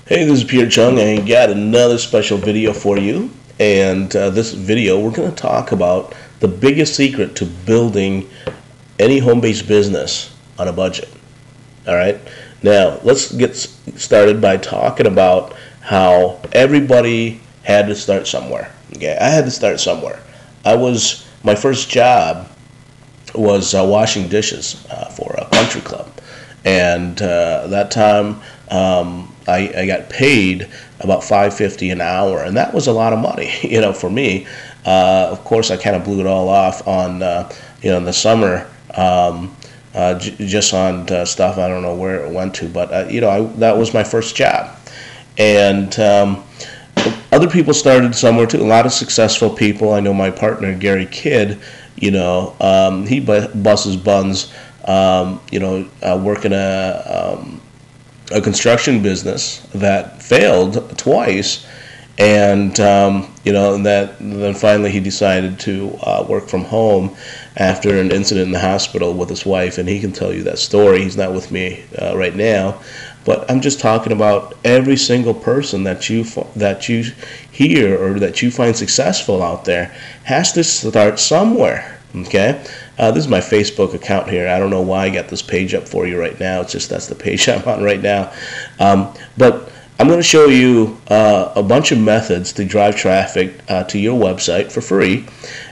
Hey, this is Peter Chung, and I got another special video for you. And this video, we're going to talk about the biggest secret to building any home-based business on a budget. All right. Now, let's get started by talking about how everybody had to start somewhere. Okay, I had to start somewhere. My first job was washing dishes for a country club, and that time I got paid about $5.50 an hour, and that was a lot of money, for me. Of course, I kind of blew it all off on in the summer, just on stuff I don't know where it went to, but that was my first job, and other people started somewhere too. A lot of successful people. I know my partner Gary Kidd. He busts his buns, working a construction business that failed twice, and then finally he decided to work from home after an incident in the hospital with his wife, and he can tell you that story. He's not with me right now, but I'm just talking about every single person that you hear or that you find successful out there has to start somewhere. Okay, this is my Facebook account here. I don't know why I got this page up for you right now. It's just that's the page I'm on right now. But I'm going to show you a bunch of methods to drive traffic to your website for free.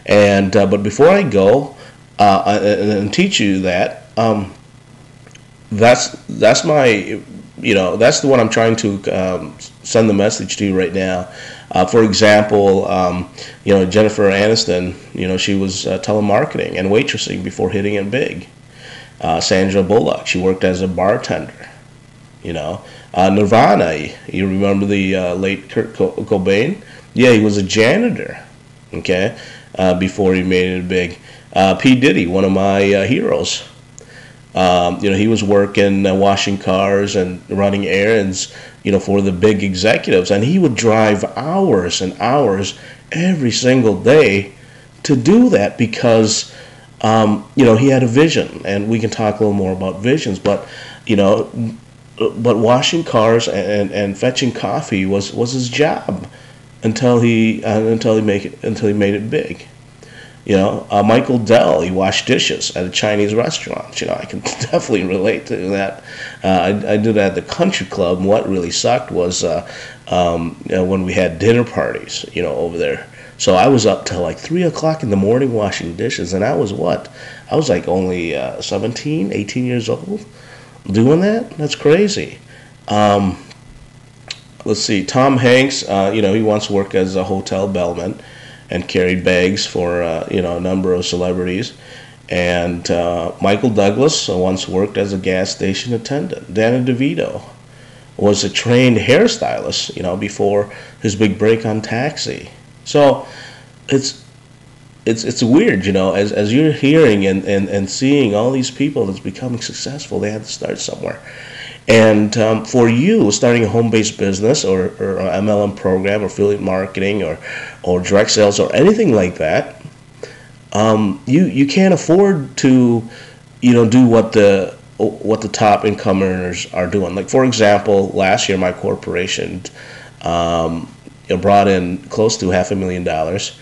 And but before I go and teach you that, that's my that's the one I'm trying to send the message to you right now. For example, Jennifer Aniston, she was telemarketing and waitressing before hitting it big. Sandra Bullock, she worked as a bartender. Nirvana, you remember the late Kurt Cobain? Yeah, he was a janitor, okay, before he made it big. P. Diddy, one of my heroes. He was working, washing cars and running errands, for the big executives. And he would drive hours and hours every single day to do that because, he had a vision. And we can talk a little more about visions. But, but washing cars and fetching coffee was his job until he made it big. Michael Dell, he washed dishes at a Chinese restaurant. I can definitely relate to that. I did that at the country club, and what really sucked was when we had dinner parties, over there. So I was up till like 3 o'clock in the morning washing dishes, and I was like only 17, 18 years old doing that? That's crazy. Let's see, Tom Hanks, he once worked as a hotel bellman and carried bags for a number of celebrities. And Michael Douglas once worked as a gas station attendant. Danny DeVito was a trained hairstylist, before his big break on Taxi. So it's weird, as you're hearing and seeing all these people that's becoming successful, they had to start somewhere. And for you, starting a home-based business or an MLM program or affiliate marketing or direct sales or anything like that, you can't afford to do what the top income earners are doing. Like, for example, last year my corporation brought in close to $500,000.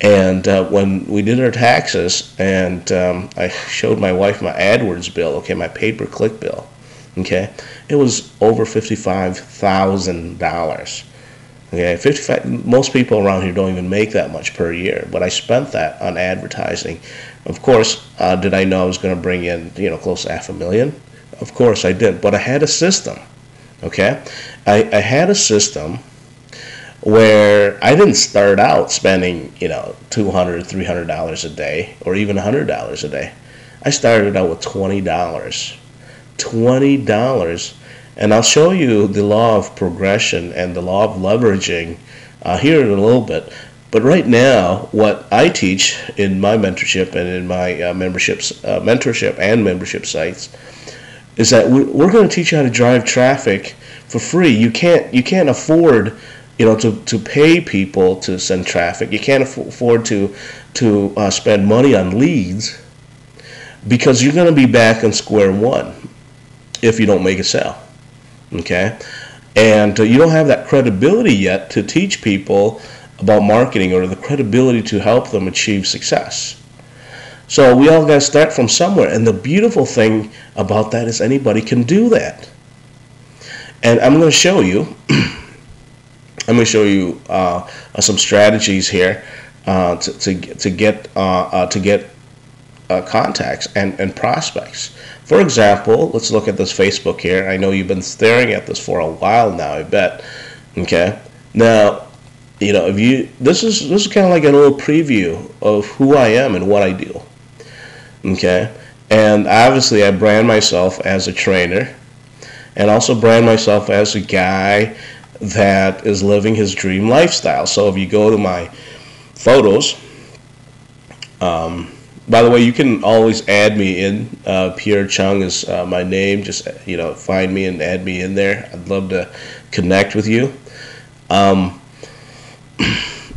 And when we did our taxes, and I showed my wife my AdWords bill, okay, my pay-per-click bill. Okay, it was over $55,000. Okay, most people around here don't even make that much per year, but I spent that on advertising. Of course, did I know I was going to bring in close to $500,000? Of course I didn't, but I had a system. Okay, I had a system where I didn't start out spending $200, $300 a day, or even $100 a day. I started out with $20. $20, and I'll show you the law of progression and the law of leveraging here in a little bit. But right now, what I teach in my mentorship and in my mentorship and membership sites is that we're going to teach you how to drive traffic for free. You can't afford to pay people to send traffic. You can't afford to spend money on leads, because you're going to be back on square one if you don't make a sale. Okay, And you don't have that credibility yet to teach people about marketing, or the credibility to help them achieve success. So we all got to start from somewhere. And the beautiful thing about that is anybody can do that. And I'm going to show you. I'm going to show you some strategies here to get contacts and prospects. For example, let's look at this Facebook here. I know you've been staring at this for a while now, I bet. Okay. Now, you know, this is kind of like a little preview of who I am and what I do. Okay. And obviously, I brand myself as a trainer, and also brand myself as a guy that is living his dream lifestyle. So if you go to my photos, by the way, you can always add me in. Pierre Chung is my name. Just find me and add me in there. I'd love to connect with you.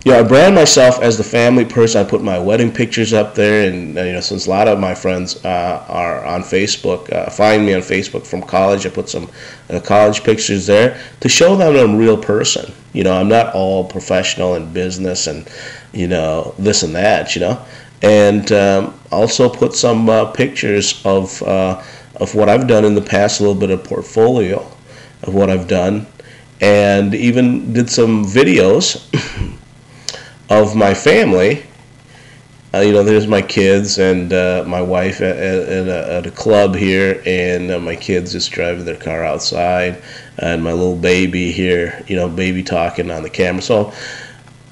I brand myself as the family person. I put my wedding pictures up there, and since a lot of my friends are on Facebook, find me on Facebook from college, I put some college pictures there to show them I'm a real person. I'm not all professional in business and this and that. And also put some pictures of what I've done in the past, a little bit of portfolio of what I've done, and even did some videos of my family. There's my kids and my wife at a club here, and my kids just driving their car outside, and my little baby here, baby talking on the camera. So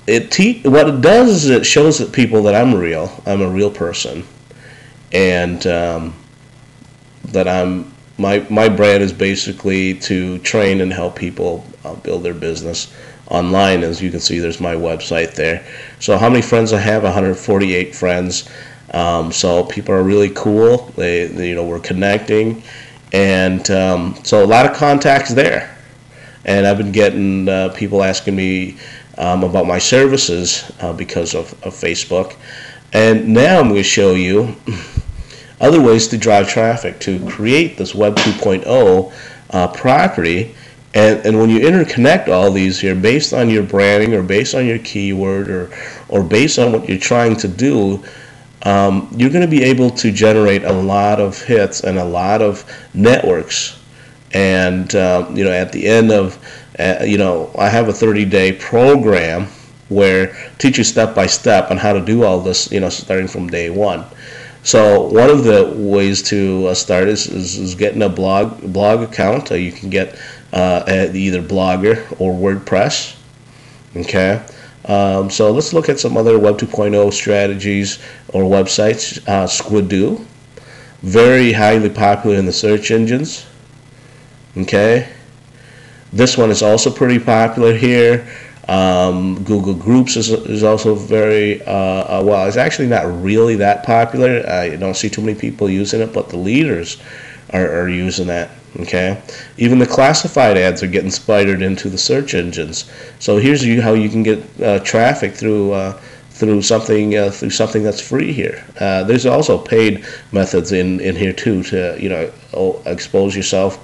what it does is it shows that people that I'm real. I'm a real person, and that my brand is basically to train and help people build their business online. As you can see, there's my website there. So how many friends I have? 148 friends. So people are really cool. We're connecting, and so a lot of contacts there. And I've been getting people asking me about my services because of Facebook. And now I'm going to show you other ways to drive traffic, to create this Web 2.0 property. And when you interconnect all these here, based on your branding or based on your keyword or based on what you're trying to do, you're going to be able to generate a lot of hits and a lot of networks. And at the end of I have a 30-day program where I teach you step by step on how to do all this, starting from day one. So one of the ways to start is getting a blog account. You can get at either Blogger or WordPress. Okay. So let's look at some other Web 2.0 strategies or websites. Squidoo, very highly popular in the search engines. Okay. This one is also pretty popular here. Google Groups is also very well. It's actually not really that popular. I don't see too many people using it, but the leaders are using that. Okay, even the classified ads are getting spidered into the search engines. So here's how you can get traffic through something that's free here. There's also paid methods in here too to expose yourself.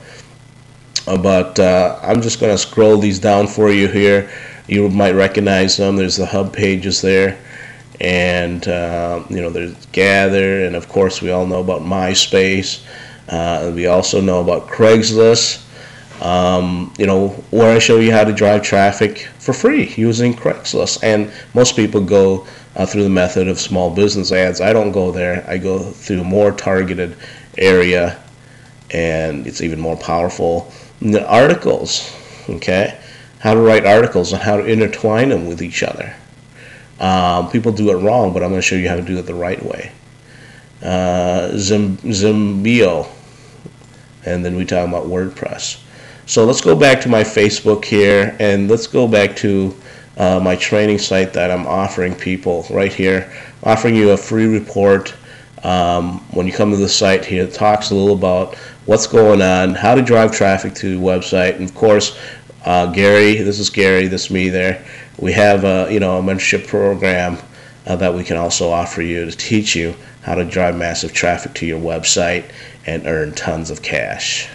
But I'm just going to scroll these down for you here. You might recognize them. There's the hub pages there, and there's Gather, and of course we all know about MySpace. We also know about Craigslist. Where I show you how to drive traffic for free using Craigslist, and most people go through the method of small business ads. I don't go there. I go through a more targeted area, and it's even more powerful. The articles, okay, how to write articles and how to intertwine them with each other. People do it wrong, but I'm going to show you how to do it the right way. Zimbio, and then we talk about WordPress. So let's go back to my Facebook here, and let's go back to my training site that I'm offering people right here. Offering you a free report. When you come to the site here, it talks a little about what's going on, how to drive traffic to the website, and of course, Gary, this is Gary, this is me there. We have a mentorship program that we can also offer you to teach you how to drive massive traffic to your website and earn tons of cash.